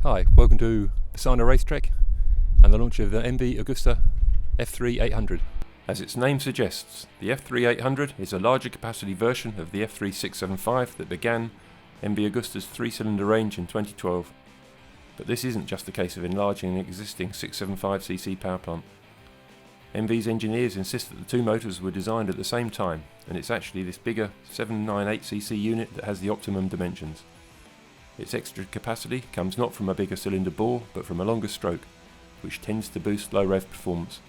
Hi, welcome to Misano Racetrack and the launch of the MV Agusta F3 800. As its name suggests, the F3 800 is a larger capacity version of the F3 675 that began MV Agusta's 3-cylinder range in 2012. But this isn't just a case of enlarging an existing 675cc power plant. MV's engineers insist that the two motors were designed at the same time, and it's actually this bigger 798cc unit that has the optimum dimensions. Its extra capacity comes not from a bigger cylinder bore, but from a longer stroke, which tends to boost low rev performance.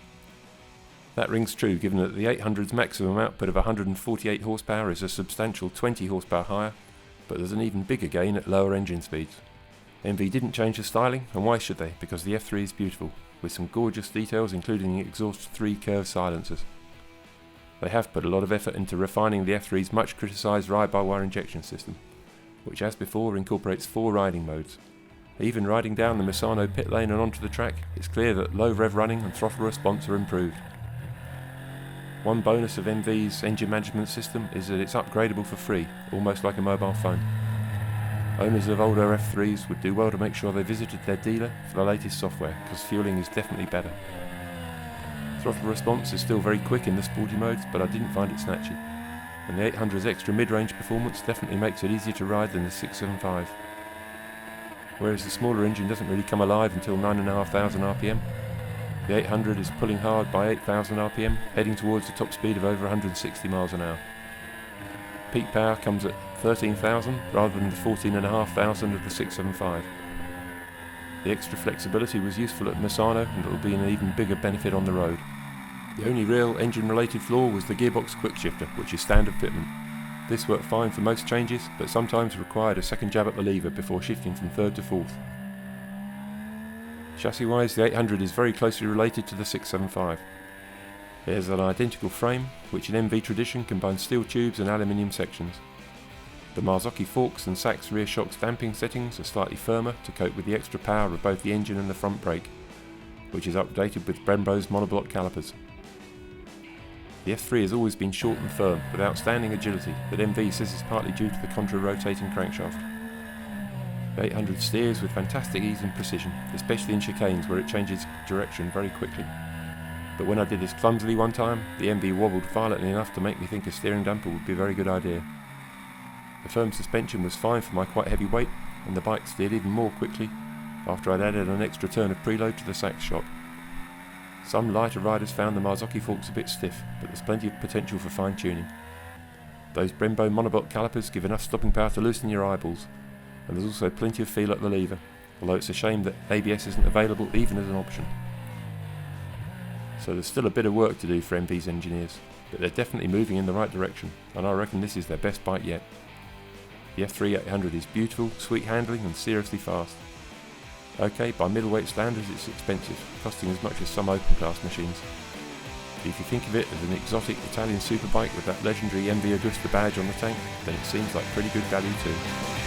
That rings true given that the 800's maximum output of 148 horsepower is a substantial 20 horsepower higher, but there's an even bigger gain at lower engine speeds. MV didn't change the styling, and why should they? Because the F3 is beautiful, with some gorgeous details including the exhaust 3 curved silencers. They have put a lot of effort into refining the F3's much criticised ride-by-wire injection system, which as before incorporates 4 riding modes. Even riding down the Misano pit lane and onto the track, it's clear that low rev running and throttle response are improved. One bonus of MV's engine management system is that it's upgradable for free, almost like a mobile phone. Owners of older F3s would do well to make sure they visited their dealer for the latest software, because fueling is definitely better. Throttle response is still very quick in the sporty modes, but I didn't find it snatchy. And the 800's extra mid-range performance definitely makes it easier to ride than the 675. Whereas the smaller engine doesn't really come alive until 9,500 RPM, the 800 is pulling hard by 8,000 RPM, heading towards a top speed of over 160 miles an hour. Peak power comes at 13,000 rather than the 14,500 of the 675. The extra flexibility was useful at Misano, and it will be an even bigger benefit on the road. The only real engine-related flaw was the gearbox quickshifter, which is standard fitment. This worked fine for most changes, but sometimes required a second jab at the lever before shifting from 3rd to 4th. Chassis-wise, the 800 is very closely related to the 675. It has an identical frame, which in MV tradition combines steel tubes and aluminium sections. The Marzocchi forks and Sachs rear shocks damping settings are slightly firmer to cope with the extra power of both the engine and the front brake, which is updated with Brembo's monoblock calipers. The F3 has always been short and firm, with outstanding agility that MV says is partly due to the contra-rotating crankshaft. The 800 steers with fantastic ease and precision, especially in chicanes where it changes direction very quickly. But when I did this clumsily one time, the MV wobbled violently enough to make me think a steering damper would be a very good idea. The firm suspension was fine for my quite heavy weight, and the bike steered even more quickly after I'd added an extra turn of preload to the Sachs shock. Some lighter riders found the Marzocchi forks a bit stiff, but there's plenty of potential for fine-tuning. Those Brembo monoblock calipers give enough stopping power to loosen your eyeballs, and there's also plenty of feel at the lever, although it's a shame that ABS isn't available even as an option. So there's still a bit of work to do for MV's engineers, but they're definitely moving in the right direction, and I reckon this is their best bike yet. The F3 800 is beautiful, sweet handling and seriously fast. Okay, by middleweight standards it's expensive, costing as much as some open class machines. But if you think of it as an exotic Italian superbike with that legendary MV Agusta badge on the tank, then it seems like pretty good value too.